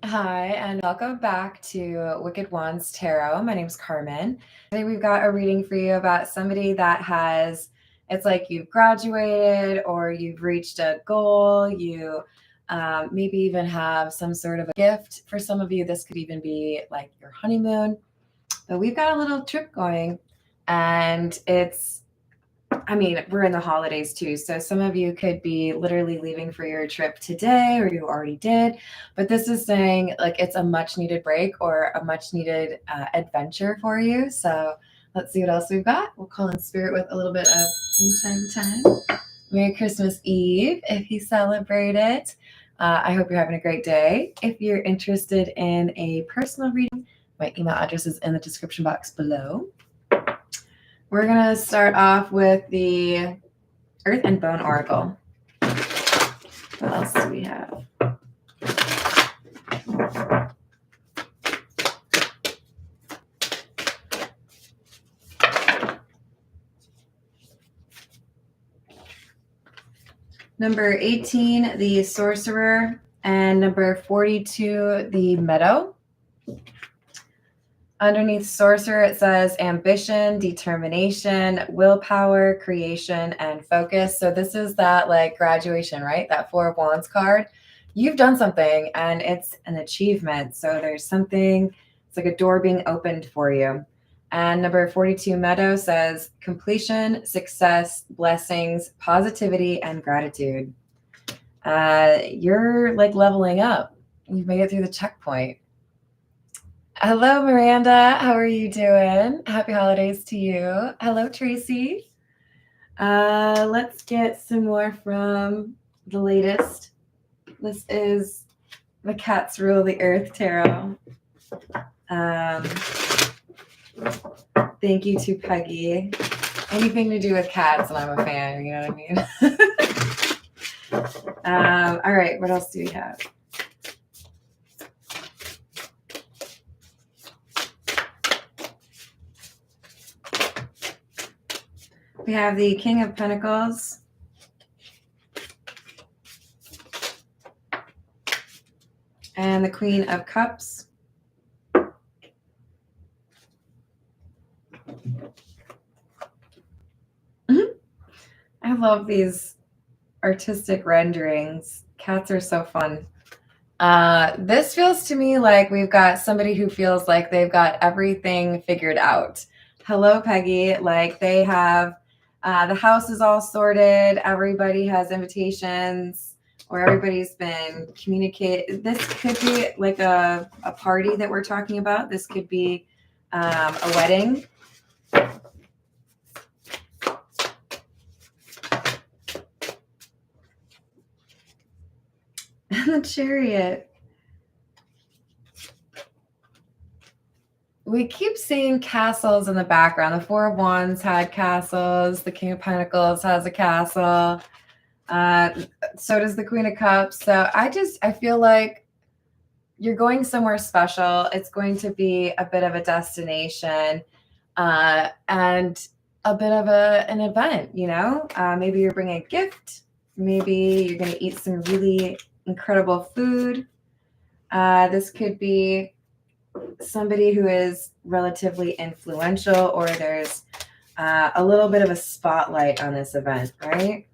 Hi, and welcome back to Wicked Wands Tarot. My name's Carmen. Today we've got a reading for you about somebody that it's like you've graduated or you've reached a goal. You maybe even have some sort of a gift. For some of you, this could even be like your honeymoon. But we've got a little trip going, and we're in the holidays too. So some of you could be literally leaving for your trip today, or you already did. But this is saying like it's a much needed break or a much needed adventure for you. So let's see what else we've got. We'll call in spirit with a little bit of time. Merry Christmas Eve if you celebrate it. I hope you're having a great day. If you're interested in a personal reading, my email address is in the description box below. We're going to start off with the Earth and Bone Oracle. What else do we have? Number 18, the Sorcerer, and number 42, the Meadow. Underneath Sorcerer, it says ambition, determination, willpower, creation, and focus. So this is that like graduation, right? That Four of Wands card. You've done something and it's an achievement. So there's something, it's like a door being opened for you. And number 42, Meadow, says completion, success, blessings, positivity, and gratitude. You're like leveling up. You've made it through the checkpoint. Hello, Miranda. How are you doing? Happy holidays to you. Hello, Tracy. Let's get some more from the latest. This is the Cats Rule the Earth Tarot. Thank you to Peggy. Anything to do with cats, and I'm a fan. You know what I mean? All right. What else do we have? We have the King of Pentacles. And the Queen of Cups. I love these artistic renderings. Cats are so fun. This feels to me like we've got somebody who feels like they've got everything figured out. Hello, Peggy. Like they have the house is all sorted. Everybody has invitations, or everybody's been communicated. This could be like a party that we're talking about. This could be a wedding. The Chariot. We keep seeing castles in the background. The Four of Wands had castles. The King of Pentacles has a castle. So does the Queen of Cups. So I feel like you're going somewhere special. It's going to be a bit of a destination and a bit of an event, you know? Maybe you're bringing a gift. Maybe you're going to eat some really incredible food. This could be somebody who is relatively influential, or there's a little bit of a spotlight on this event, right?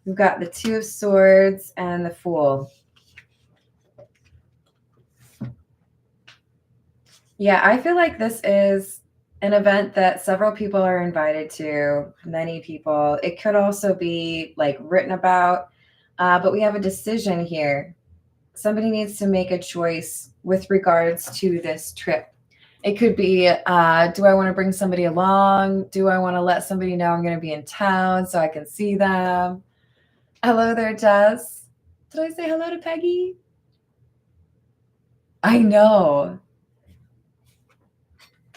We've got the Two of Swords and the Fool. Yeah, I feel like this is an event that several people are invited to, many people. It could also be like written about, but we have a decision here. Somebody needs to make a choice with regards to this trip. It could be, do I want to bring somebody along? Do I want to let somebody know I'm going to be in town so I can see them? Hello there, Jess. Did I say hello to Peggy? I know.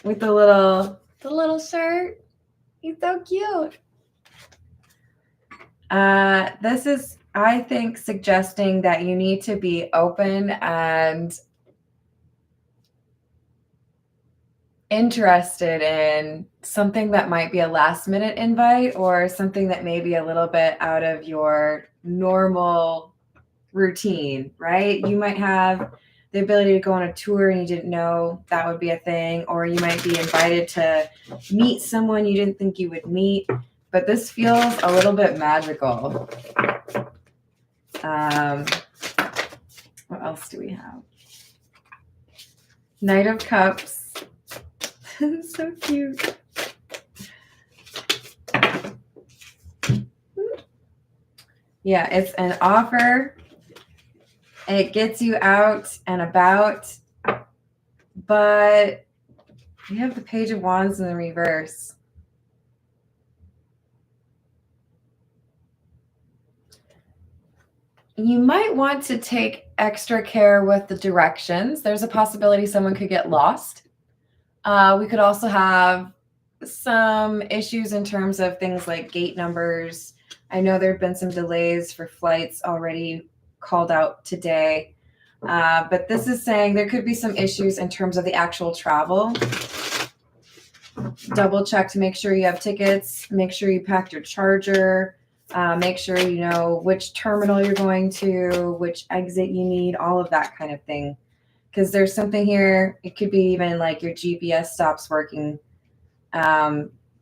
With the little shirt. He's so cute. This is, I think, suggesting that you need to be open and interested in something that might be a last minute invite, or something that may be a little bit out of your normal routine, right? You might have the ability to go on a tour and you didn't know that would be a thing, or you might be invited to meet someone you didn't think you would meet. But this feels a little bit magical. What else do we have? Knight of Cups. So cute. Yeah, it's an offer. It gets you out and about. But we have the Page of Wands in the reverse. You might want to take extra care with the directions. There's a possibility someone could get lost. We could also have some issues in terms of things like gate numbers. I know there have been some delays for flights already called out today. But this is saying there could be some issues in terms of the actual travel. Double check to make sure you have tickets. Make sure you packed your charger. Make sure you know which terminal you're going to, which exit you need, all of that kind of thing. Because there's something here. It could be even like your GPS stops working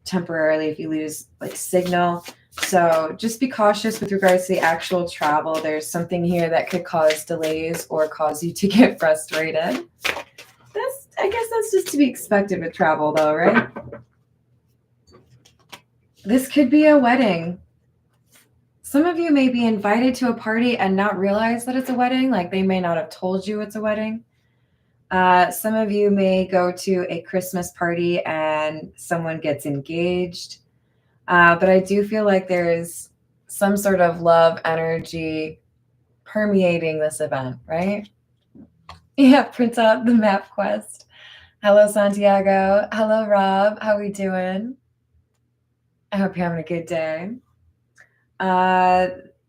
temporarily if you lose like signal. So just be cautious with regards to the actual travel. There's something here that could cause delays or cause you to get frustrated. I guess that's just to be expected with travel though, right? This could be a wedding. Some of you may be invited to a party and not realize that it's a wedding. Like they may not have told you it's a wedding. Some of you may go to a Christmas party and someone gets engaged. But I do feel like there's some sort of love energy permeating this event, right? Yeah, print out the map quest. Hello, Santiago. Hello, Rob. How are we doing? I hope you're having a good day.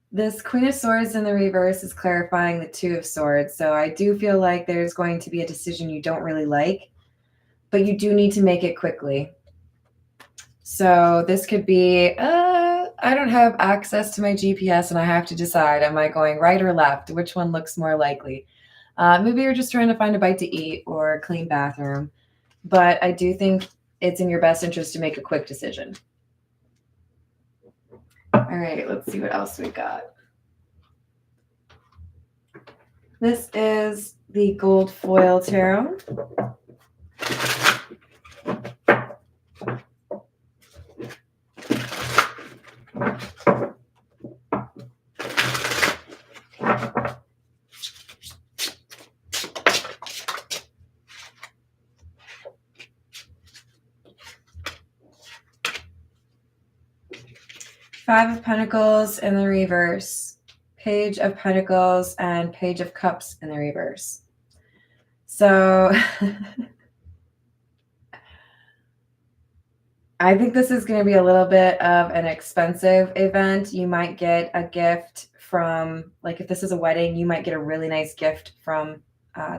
This Queen of Swords in the reverse is clarifying the Two of Swords. So I do feel like there's going to be a decision you don't really like, but you do need to make it quickly. So this could be, I don't have access to my GPS and I have to decide, am I going right or left? Which one looks more likely? Maybe you're just trying to find a bite to eat or a clean bathroom. But I do think it's in your best interest to make a quick decision. All right, let's see what else we got. This is the Gold Foil Tarot. Five of Pentacles in the reverse, Page of Pentacles, and Page of Cups in the reverse. So I think this is going to be a little bit of an expensive event. You might get a gift from, like if this is a wedding, you might get a really nice gift from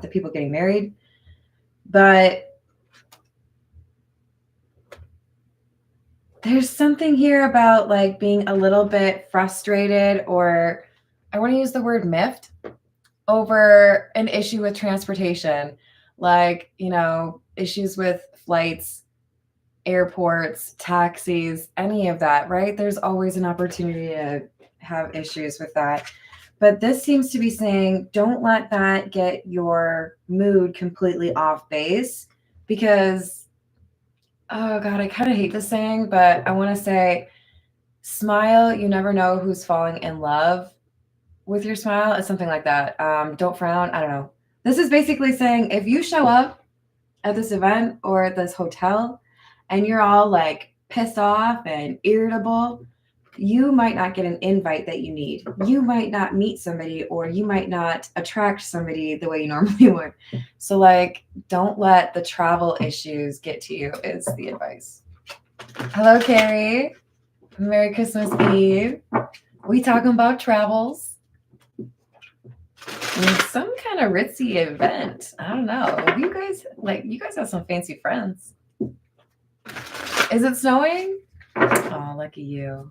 the people getting married. But there's something here about like being a little bit frustrated, or I want to use the word miffed over an issue with transportation, like, you know, issues with flights, airports, taxis, any of that, right? There's always an opportunity to have issues with that. But this seems to be saying, don't let that get your mood completely off base, because oh God, I kind of hate this saying, but I want to say, smile. You never know who's falling in love with your smile. It's something like that. Don't frown. I don't know. This is basically saying if you show up at this event or at this hotel and you're all like pissed off and irritable, you might not get an invite that you need. You might not meet somebody, or you might not attract somebody the way you normally would. So like, don't let the travel issues get to you is the advice. Hello, Carrie. Merry Christmas Eve. We talking about travels. And some kind of ritzy event. I don't know. You guys have some fancy friends. Is it snowing? Oh, lucky you.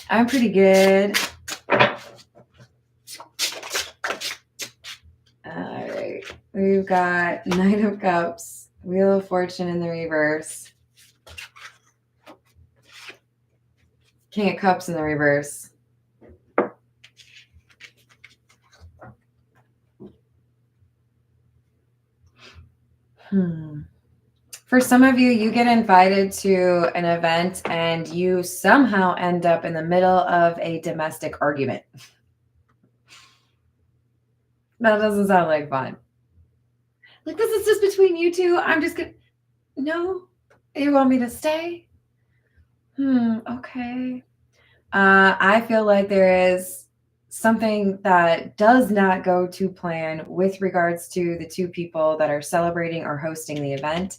I'm pretty good. All right. We've got Knight of Cups, Wheel of Fortune in the reverse, King of Cups in the reverse. For some of you, you get invited to an event and you somehow end up in the middle of a domestic argument. That doesn't sound like fun. Like, this is just between you two. I'm just gonna... No? You want me to stay? Okay. I feel like there is something that does not go to plan with regards to the two people that are celebrating or hosting the event.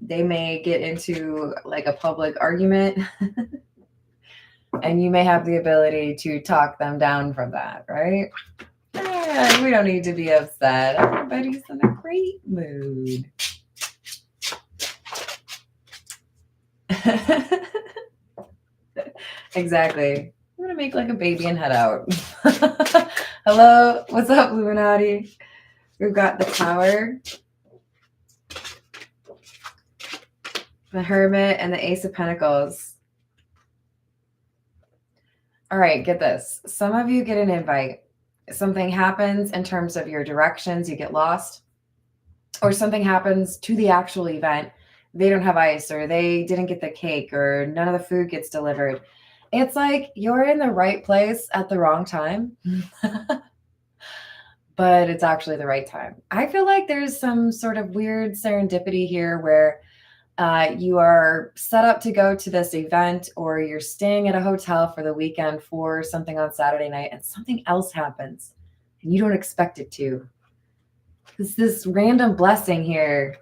They may get into like a public argument and you may have the ability to talk them down from that, right? We don't need to be upset. Everybody's in a great mood. Exactly. I'm gonna make like a baby and head out. Hello, what's up, Illuminati? We've got the Tower, the Hermit, and the Ace of Pentacles. All right, get this. Some of you get an invite. Something happens in terms of your directions, you get lost, or something happens to the actual event. They don't have ice, or they didn't get the cake, or none of the food gets delivered. It's like you're in the right place at the wrong time, but it's actually the right time. I feel like there's some sort of weird serendipity here where you are set up to go to this event, or you're staying at a hotel for the weekend for something on Saturday night, and something else happens and you don't expect it to. It's this random blessing here,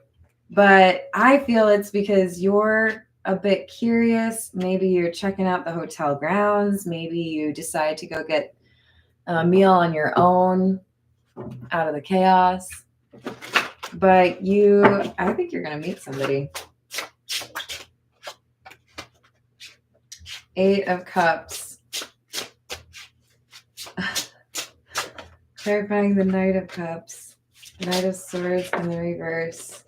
but I feel it's because you're a bit curious. Maybe you're checking out the hotel grounds. Maybe you decide to go get a meal on your own out of the chaos. But I think you're going to meet somebody. 8 of Cups. Clarifying the Knight of Cups. Knight of Swords in the reverse.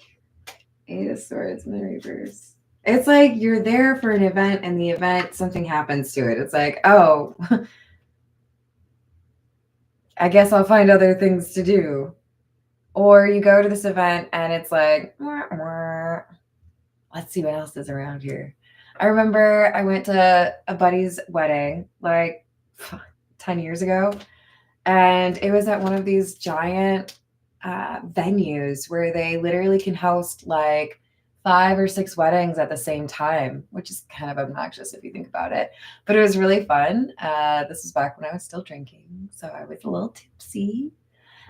8 of Swords in the reverse. It's like you're there for an event, and the event, something happens to it. It's like, oh, I guess I'll find other things to do. Or you go to this event and it's like, wah, wah. Let's see what else is around here. I remember I went to a buddy's wedding like 10 years ago, and it was at one of these giant venues where they literally can host like 5 or 6 weddings at the same time, which is kind of obnoxious if you think about it. But it was really fun. This was back when I was still drinking, so I was a little tipsy.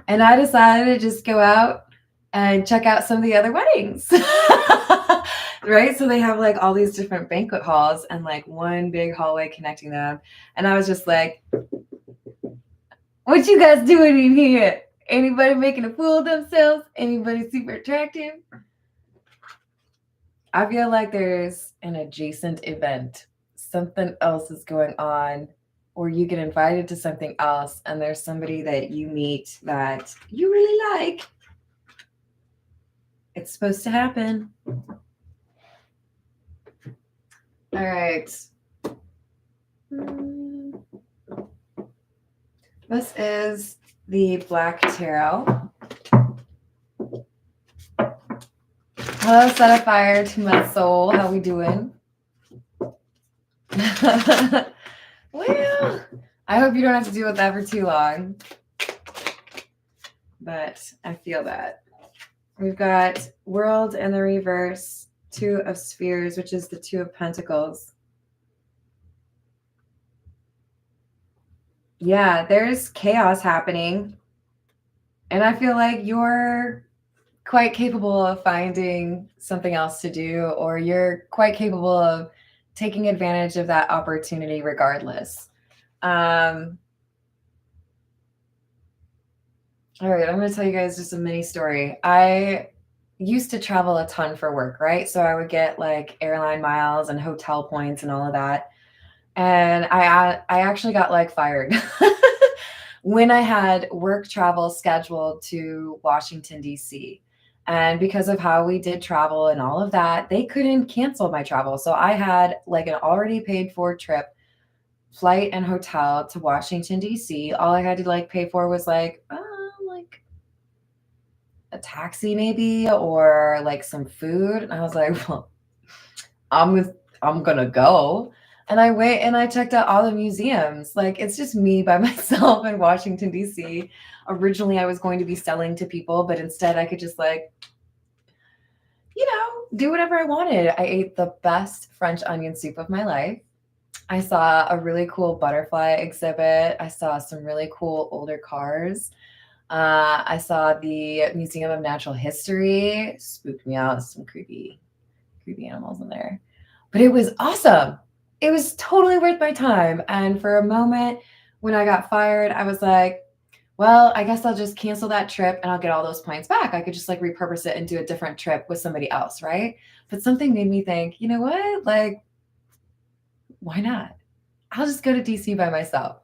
And I decided to just go out and check out some of the other weddings. Right? So they have like all these different banquet halls and like one big hallway connecting them. And I was just like, what you guys doing in here? Anybody making a fool of themselves? Anybody super attractive? I feel like there's an adjacent event. Something else is going on, or you get invited to something else and there's somebody that you meet that you really like. It's supposed to happen. All right. This is the Black Tarot. Hello, set a fire to my soul. How we doing? Well, I hope you don't have to deal with that for too long. But I feel that. We've got World in the reverse, 2 of Spheres, which is the 2 of Pentacles. Yeah, there's chaos happening. And I feel like you're quite capable of finding something else to do, or you're quite capable of taking advantage of that opportunity regardless. All right, I'm going to tell you guys just a mini story. I used to travel a ton for work, right? So I would get like airline miles and hotel points and all of that. And I actually got like fired when I had work travel scheduled to Washington, D.C. And because of how we did travel and all of that, they couldn't cancel my travel. So I had like an already paid for trip, flight and hotel to Washington, D.C. All I had to like pay for was like a taxi maybe or like some food. And I was like, well, I'm gonna go. And I went and I checked out all the museums. Like it's just me by myself in Washington, D.C. Originally, I was going to be selling to people, but instead I could just like, do whatever I wanted. I ate the best French onion soup of my life. I saw a really cool butterfly exhibit. I saw some really cool older cars. I saw the Museum of Natural History. Spooked me out. Some creepy animals in there. But it was awesome. It was totally worth my time. And for a moment when I got fired, I was like, well, I guess I'll just cancel that trip and I'll get all those points back. I could just like repurpose it and do a different trip with somebody else, right? But something made me think, you know what? Like, why not? I'll just go to DC by myself.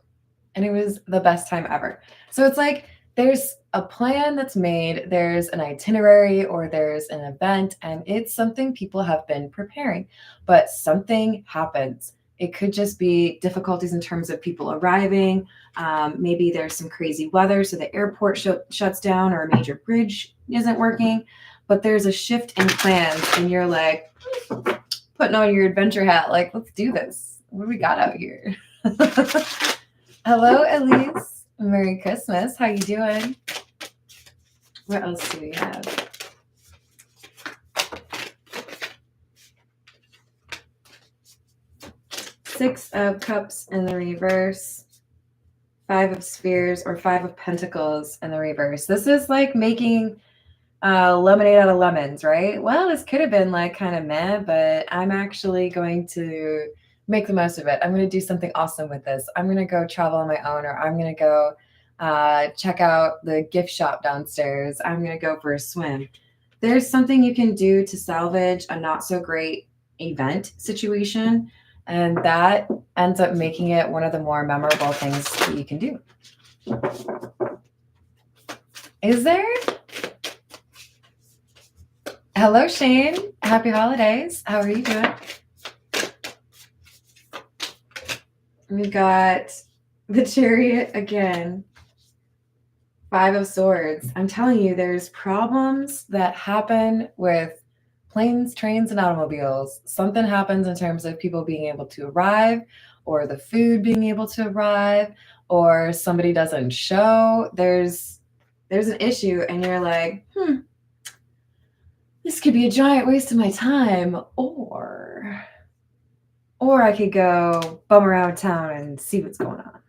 And it was the best time ever. So it's like there's a plan that's made, there's an itinerary or there's an event, and it's something people have been preparing. But something happens. It could just be difficulties in terms of people arriving. Maybe there's some crazy weather, so the airport shuts down or a major bridge isn't working. But there's a shift in plans, and you're like putting on your adventure hat, like, let's do this. What do we got out here? Hello, Elise. Merry Christmas. How you doing? What else do we have? Six of Cups in the reverse. Five of Spheres or Five of Pentacles in the reverse. This is like making lemonade out of lemons, right? Well, this could have been like kind of meh, but I'm actually going to make the most of it. I'm going to do something awesome with this. I'm going to go travel on my own, or I'm going to go check out the gift shop downstairs. I'm going to go for a swim. There's something you can do to salvage a not so great event situation, and that ends up making it one of the more memorable things that you can do. Is there? Hello, Shane. Happy holidays. How are you doing? We've got the Chariot again. Five of Swords. I'm telling you, there's problems that happen with planes, trains, and automobiles. Something happens in terms of people being able to arrive, or the food being able to arrive, or somebody doesn't show. There's an issue, and you're like, this could be a giant waste of my time, or I could go bum around town and see what's going on.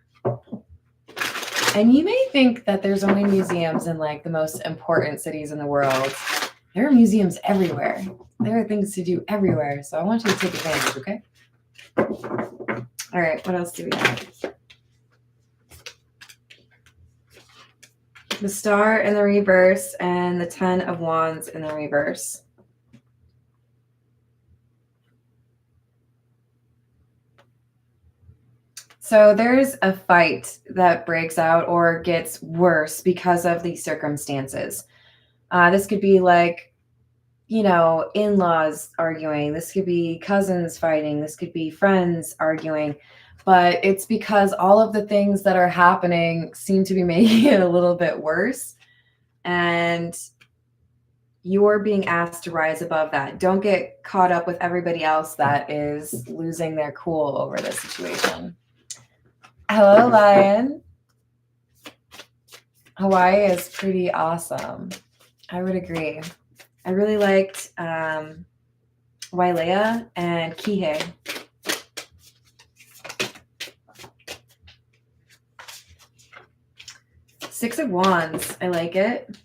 And you may think that there's only museums in like the most important cities in the world. There are museums everywhere. There are things to do everywhere. So I want you to take advantage, okay? All right, what else do we have? The Star in the reverse and the 10 of Wands in the reverse. So there's a fight that breaks out or gets worse because of these circumstances. This could be like, in-laws arguing. This could be cousins fighting. This could be friends arguing. But it's because all of the things that are happening seem to be making it a little bit worse. And you're being asked to rise above that. Don't get caught up with everybody else that is losing their cool over this situation. Hello, Lion. Hawaii is pretty awesome. I would agree. I really liked Wailea and Kihei. Six of Wands. I like it.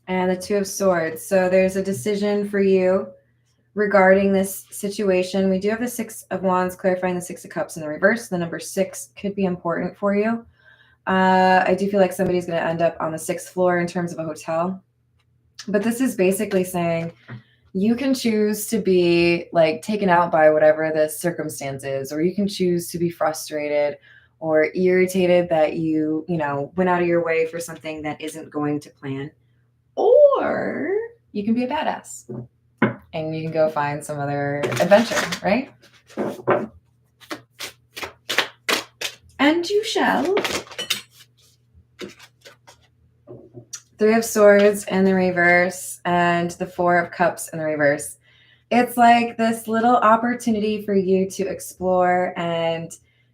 And the Two of Swords. So there's a decision for you regarding this situation. We do have the Six of Wands clarifying the Six of Cups in the reverse. The number 6 could be important for you. I do feel like somebody's going to end up on the 6th floor in terms of a hotel. But this is basically saying you can choose to be like taken out by whatever the circumstance is, or you can choose to be frustrated, or irritated that you know, went out of your way for something that isn't going to plan. Or you can be a badass and you can go find some other adventure, right? And you shall. Three of Swords in the reverse and the Four of Cups in the reverse. It's like this little opportunity for you to explore and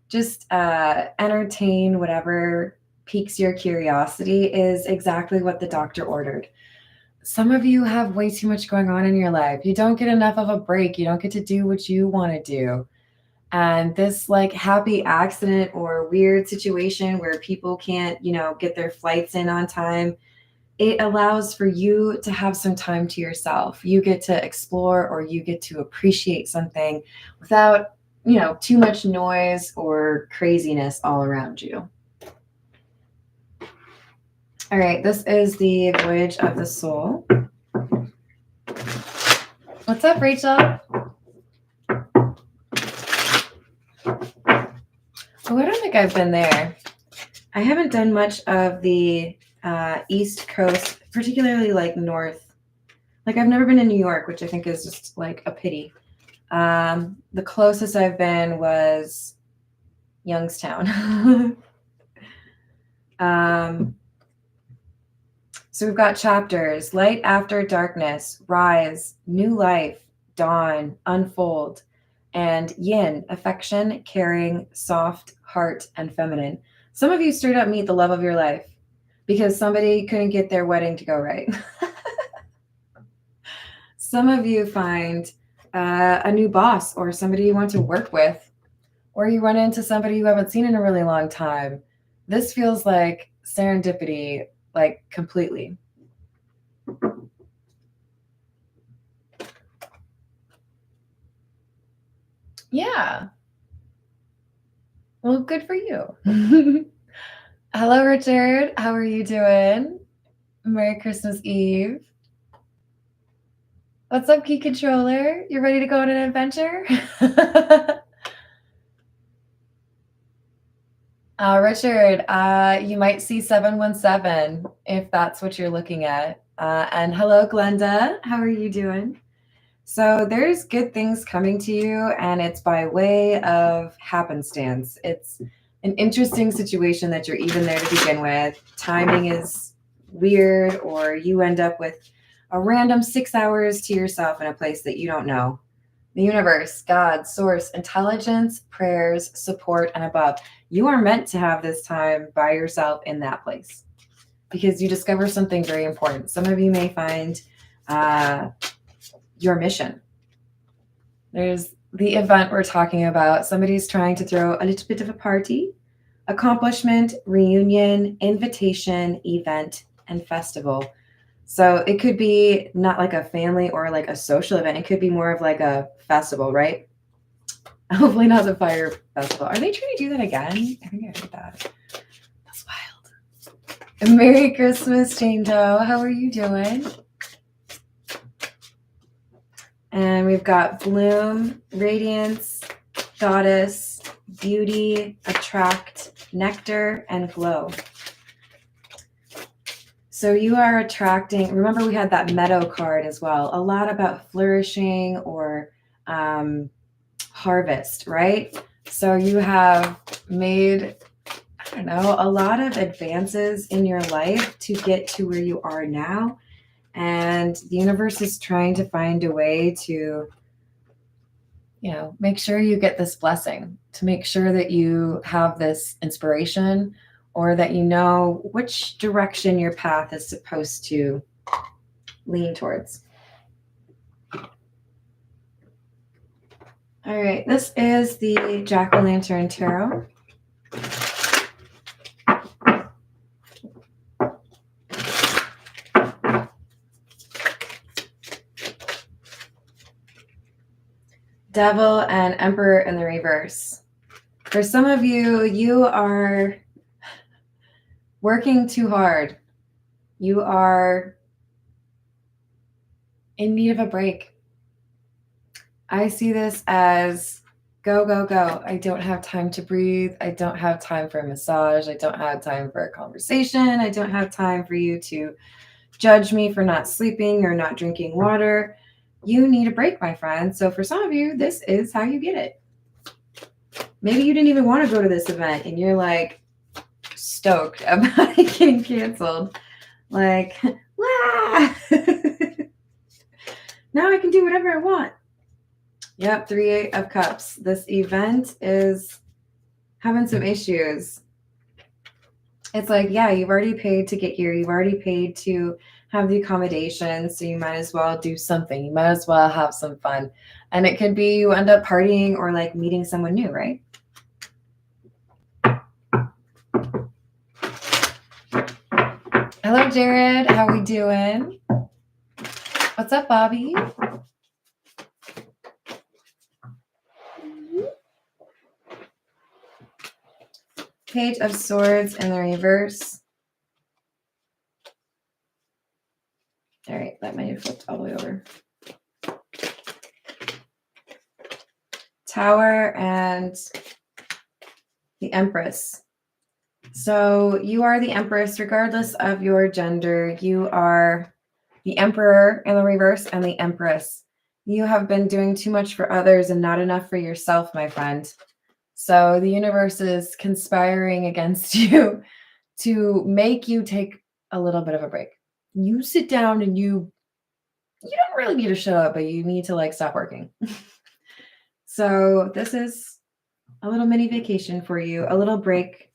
just entertain whatever piques your curiosity is exactly what the doctor ordered. Some of you have way too much going on in your life. You don't get enough of a break. You don't get to do what you want to do. And this like happy accident or weird situation where people can't, you know, get their flights in on time, it allows for you to have some time to yourself. You get to explore or you get to appreciate something without, you know, too much noise or craziness all around you. All right, this is the Voyage of the Soul. What's up, Rachel? Oh, I don't think I've been there. I haven't done much of the East Coast, particularly like north. Like I've never been in New York, which I think is just like a pity. The closest I've been was Youngstown. So we've got chapters: light after darkness, rise, new life, dawn, unfold, and yin, affection, caring, soft, heart, and feminine. Some of you straight up meet the love of your life because somebody couldn't get their wedding to go right. Some of you find a new boss or somebody you want to work with, or you run into somebody you haven't seen in a really long time. This feels like serendipity, like completely. Yeah. Well, good for you. Hello, Richard. How are you doing? Merry Christmas Eve. What's up, Key Controller? You ready to go on an adventure? Richard, you might see 717 if that's what you're looking at. And hello, Glenda. How are you doing? So there's good things coming to you, and it's by way of happenstance. It's an interesting situation that you're even there to begin with. Timing is weird, or you end up with a random 6 hours to yourself in a place that you don't know. The universe, God, source, intelligence, prayers, support, and above. You are meant to have this time by yourself in that place because you discover something very important. Some of you may find your mission. There's the event we're talking about. Somebody's trying to throw a little bit of a party, accomplishment, reunion, invitation, event, and festival. So it could be not like a family or like a social event. It could be more of like a festival, right? Hopefully not the fire festival. Are they trying to do that again? I think I heard that. That's wild. Merry Christmas, Chango. How are you doing? And we've got bloom, radiance, goddess, beauty, attract, nectar, and glow. So you are attracting, remember we had that meadow card as well, a lot about flourishing or harvest, right? So you have made, I don't know, a lot of advances in your life to get to where you are now. And the universe is trying to find a way to, you know, make sure you get this blessing, to make sure that you have this inspiration or that you know which direction your path is supposed to lean towards. All right, this is the Jack-o'-lantern tarot. Devil and Emperor in the reverse. For some of you, you are working too hard. You are in need of a break. I see this as Go, go, go. I don't have time to breathe. I don't have time for a massage. I don't have time for a conversation. I don't have time for you to judge me for not sleeping or not drinking water. You need a break, my friend. So for some of you, this is how you get it. Maybe you didn't even want to go to this event and you're like stoked about it getting canceled. Like, wow. Now I can do whatever I want. Yep, 3 of Cups. This event is having some issues. It's like, yeah, you've already paid to get here. You've already paid to have the accommodation. So you might as well do something. You might as well have some fun. And it could be you end up partying or like meeting someone new, right? Hello, Jared. How we doing? What's up, Bobby? Page of Swords in the reverse. All right, that might have flipped all the way over. Tower and the Empress. So you are the Empress, regardless of your gender. You are the Emperor in the reverse and the Empress. You have been doing too much for others and not enough for yourself, my friend. So the universe is conspiring against you to make you take a little bit of a break. You sit down and you don't really need to shut up, but you need to like stop working. So this is a little mini vacation for you, a little break.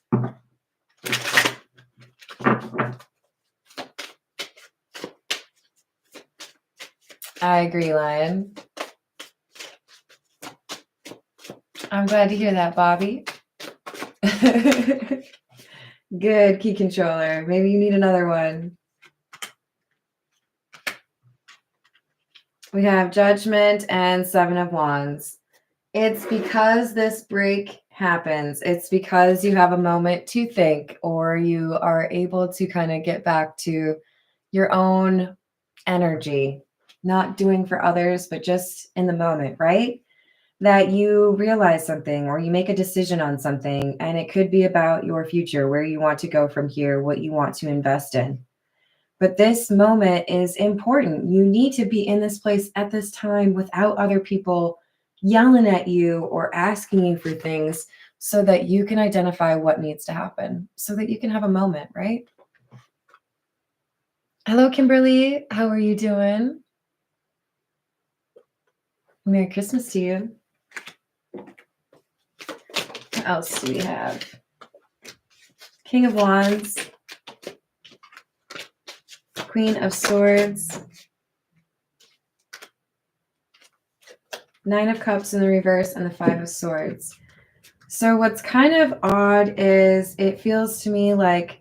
I agree, Lion. I'm glad to hear that, Bobby. Good, key controller. Maybe you need another one. We have Judgment and 7 of Wands. It's because this break happens. It's because you have a moment to think, or you are able to kind of get back to your own energy, not doing for others, but just in the moment, right? That you realize something or you make a decision on something, and it could be about your future, where you want to go from here, what you want to invest in. But this moment is important. You need to be in this place at this time without other people yelling at you or asking you for things, so that you can identify what needs to happen, so that you can have a moment, right? Hello, Kimberly. How are you doing? Merry Christmas to you. What else do we have? King of Wands, Queen of Swords, 9 of Cups in the reverse, and the 5 of Swords. So what's kind of odd is it feels to me like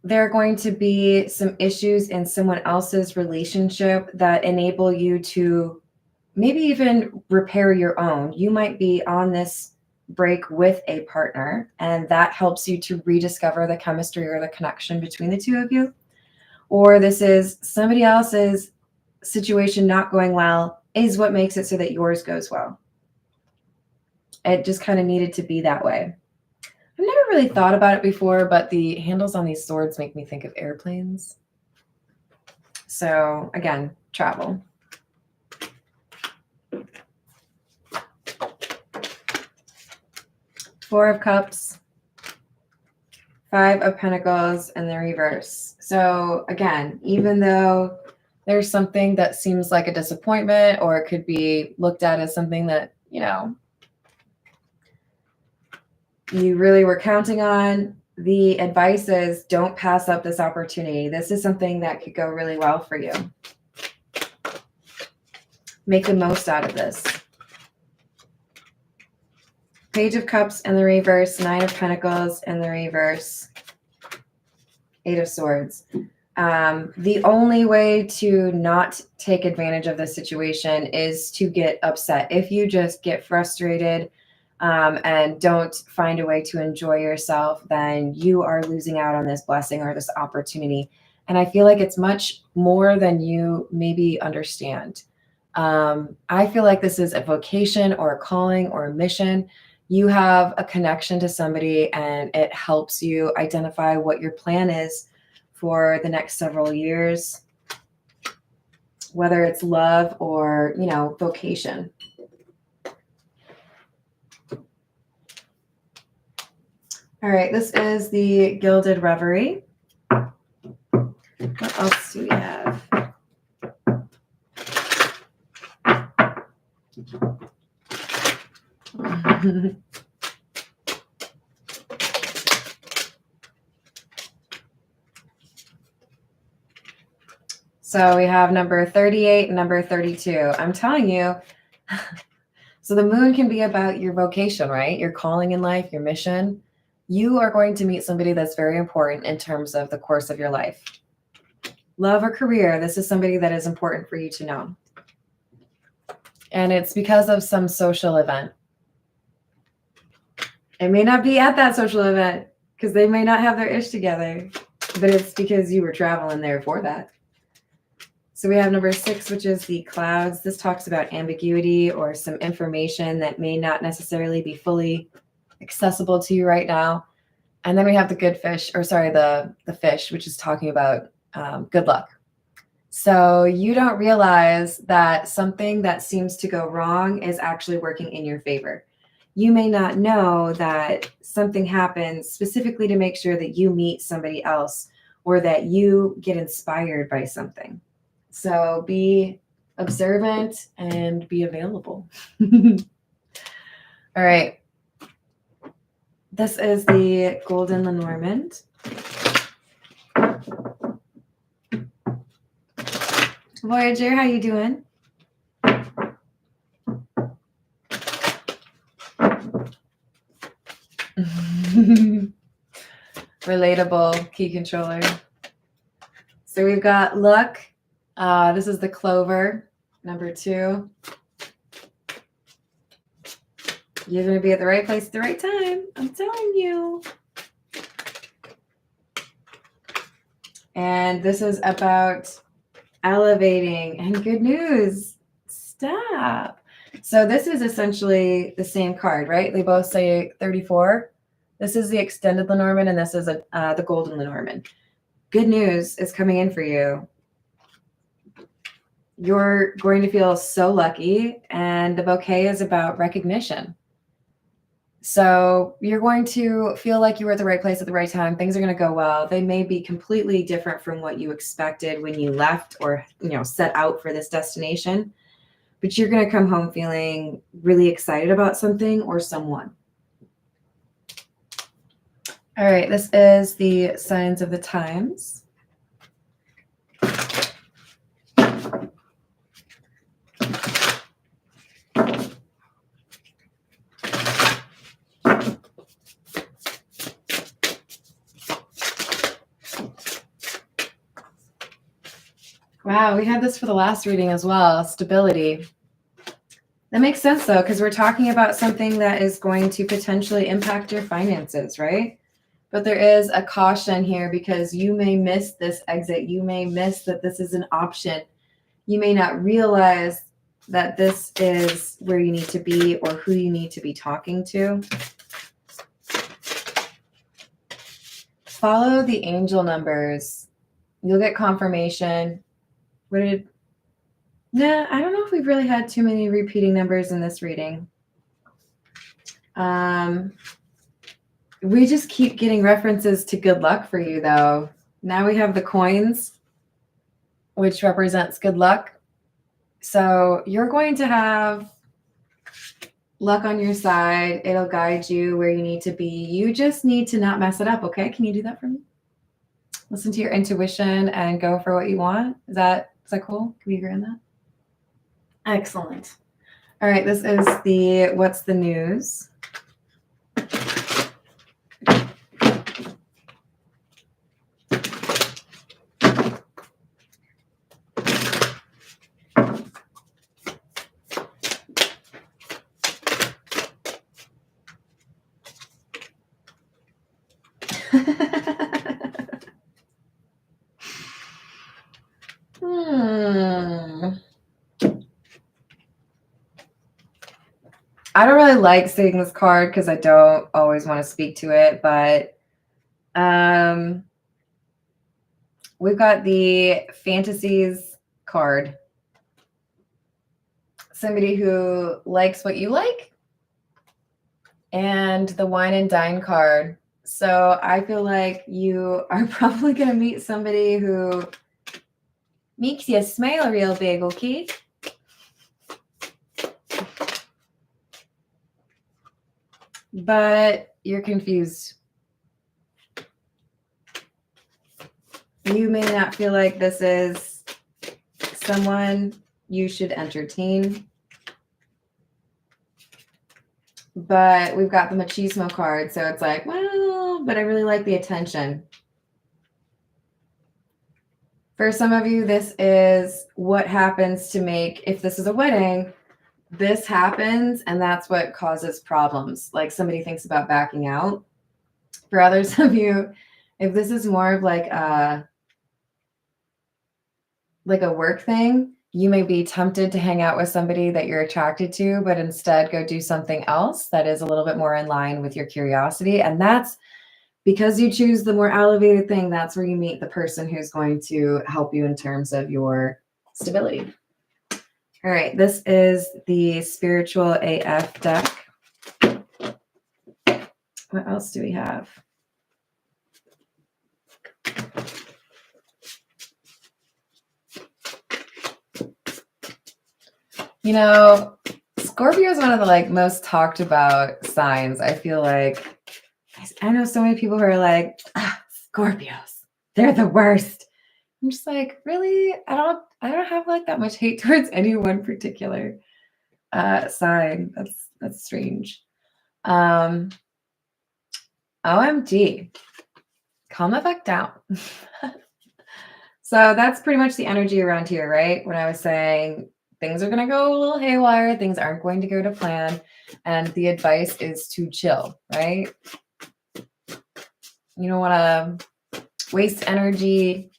there are going to be some issues in someone else's relationship that enable you to maybe even repair your own. You might be on this break with a partner, and that helps you to rediscover the chemistry or the connection between the two of you. Or this is somebody else's situation not going well is what makes it so that yours goes well. It just kind of needed to be that way. I've never really thought about it before, but the handles on these swords make me think of airplanes. So again, travel. Four of Cups, 5 of Pentacles, and the reverse. So again, even though there's something that seems like a disappointment, or it could be looked at as something that, you know, you really were counting on, the advice is don't pass up this opportunity. This is something that could go really well for you. Make the most out of this. Page of Cups in the reverse, 9 of Pentacles in the reverse, 8 of Swords. The only way to not take advantage of this situation is to get upset. If you just get frustrated and don't find a way to enjoy yourself, then you are losing out on this blessing or this opportunity. And I feel like it's much more than you maybe understand. I feel like this is a vocation or a calling or a mission. You have a connection to somebody and it helps you identify what your plan is for the next several years, whether it's love or, vocation. All right, this is the Gilded Reverie. What else do we have? So we have number 38 and number 32. I'm telling you, so the moon can be about your vocation, right? Your calling in life, your mission. You are going to meet somebody that's very important in terms of the course of your life. Love or career, this is somebody that is important for you to know. And it's because of some social event. It may not be at that social event because they may not have their ish together, but it's because you were traveling there for that. So we have number 6, which is the clouds. This talks about ambiguity or some information that may not necessarily be fully accessible to you right now. And then we have the the fish, which is talking about good luck. So you don't realize that something that seems to go wrong is actually working in your favor. You may not know that something happens specifically to make sure that you meet somebody else or that you get inspired by something. So be observant and be available. All right. This is the Golden Lenormand. Voyager, how you doing? Relatable key controller. So we've got luck. This is the clover, number 2. You're going to be at the right place at the right time. I'm telling you. And this is about elevating and good news. Stop. So this is essentially the same card, right? They both say 34. This is the extended Lenormand, and this is the golden Lenormand. Good news is coming in for you. You're going to feel so lucky, and the bouquet is about recognition. So you're going to feel like you were at the right place at the right time. Things are going to go well. They may be completely different from what you expected when you left or, set out for this destination, but you're going to come home feeling really excited about something or someone. All right, this is the signs of the times. Wow, we had this for the last reading as well, stability. That makes sense, though, because we're talking about something that is going to potentially impact your finances, right? But there is a caution here because you may miss this exit. You may miss that this is an option. You may not realize that this is where you need to be or who you need to be talking to. Follow the angel numbers. You'll get confirmation. I don't know if we've really had too many repeating numbers in this reading. We just keep getting references to good luck for you, though. Now we have the coins, which represents good luck. So you're going to have luck on your side. It'll guide you where you need to be. You just need to not mess it up, okay? Can you do that for me? Listen to your intuition and go for what you want. Is that cool? Can we agree on that? Excellent. All right, this is the What's the News? I don't really like seeing this card because I don't always want to speak to it, but we've got the fantasies card. Somebody who likes what you like, and the wine and dine card. So I feel like you are probably going to meet somebody who makes you smile real big, okay? But you're confused. You may not feel like this is someone you should entertain. But we've got the machismo card. So it's like, well, but I really like the attention. For some of you, this is what happens to make, if this is a wedding, this happens and that's what causes problems. Like somebody thinks about backing out. For others of you, if this is more of like a work thing, you may be tempted to hang out with somebody that you're attracted to, but instead go do something else that is a little bit more in line with your curiosity. And that's because you choose the more elevated thing. That's where you meet the person who's going to help you in terms of your stability. All right, this is the Spiritual AF deck. What else do we have? You know, Scorpio is one of the most talked about signs. I feel like I know so many people who are like, Scorpios, they're the worst. I'm just like, really? I don't have that much hate towards any one particular sign. That's strange. OMG. Calm the fuck down. So that's pretty much the energy around here, right? When I was saying things are going to go a little haywire, things aren't going to go to plan, and the advice is to chill, right? You don't want to waste energy,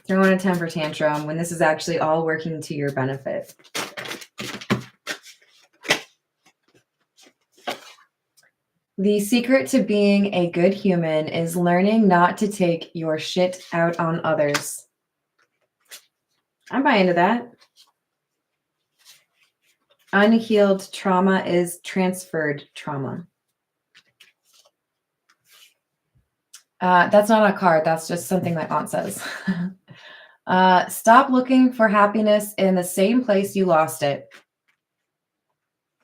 throwing a temper tantrum when this is actually all working to your benefit. The secret to being a good human is learning not to take your shit out on others. I'm buying into that. Unhealed trauma is transferred trauma. That's not a card. That's just something my aunt says. Stop looking for happiness in the same place you lost it.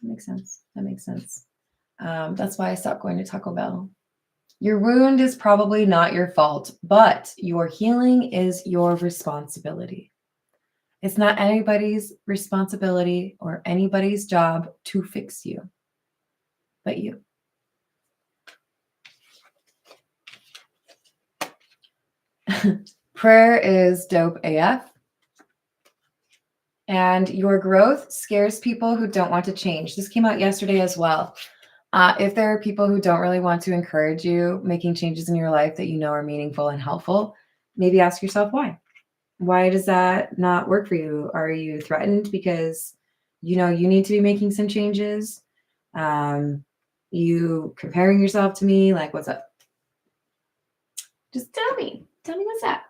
That makes sense. That makes sense. That's why I stopped going to Taco Bell. Your wound is probably not your fault, but your healing is your responsibility. It's not anybody's responsibility or anybody's job to fix you, but you. Prayer is dope AF. And your growth scares people who don't want to change. This came out yesterday as well. If there are people who don't really want to encourage you making changes in your life that you know are meaningful and helpful, maybe ask yourself why. Why does that not work for you? Are you threatened because you know you need to be making some changes? You comparing yourself to me? Like, what's up? Just tell me. Tell me what's up.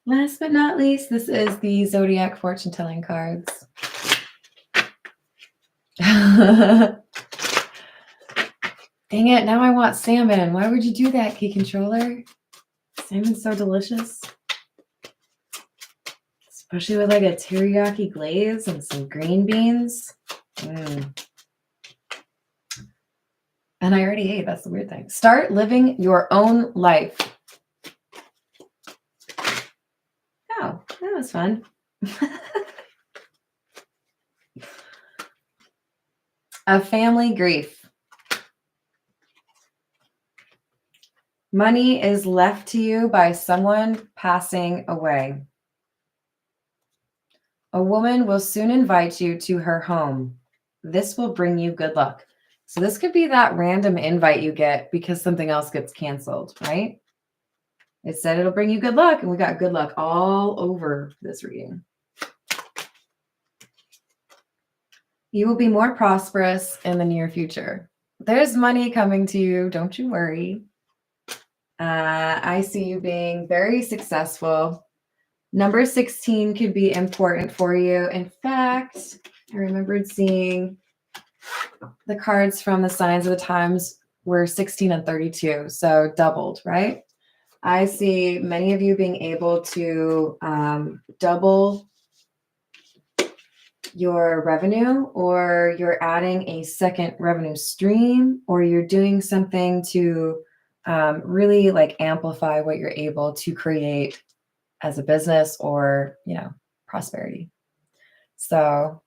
Last but not least, this is the Zodiac fortune telling cards. Dang it, now I want salmon. Why would you do that, Key Controller? Salmon's so delicious. Especially with a teriyaki glaze and some green beans. And I already ate, that's the weird thing. Start living your own life. Oh, that was fun. A family grief. Money is left to you by someone passing away. A woman will soon invite you to her home. This will bring you good luck. So this could be that random invite you get because something else gets canceled, right? It said it'll bring you good luck, and we got good luck all over this reading. You will be more prosperous in the near future. There's money coming to you. Don't you worry. I see you being very successful. Number 16 could be important for you. In fact, I remembered seeing the cards from the signs of the times were 16 and 32, so doubled, right? I see many of you being able to double your revenue, or you're adding a second revenue stream, or you're doing something to really like amplify what you're able to create as a business or, prosperity. So,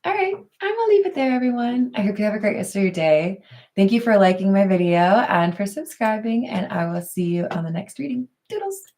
all right, I'm gonna leave it there, everyone. I hope you have a great rest of your day. Thank you for liking my video and for subscribing, and I will see you on the next reading. Doodles.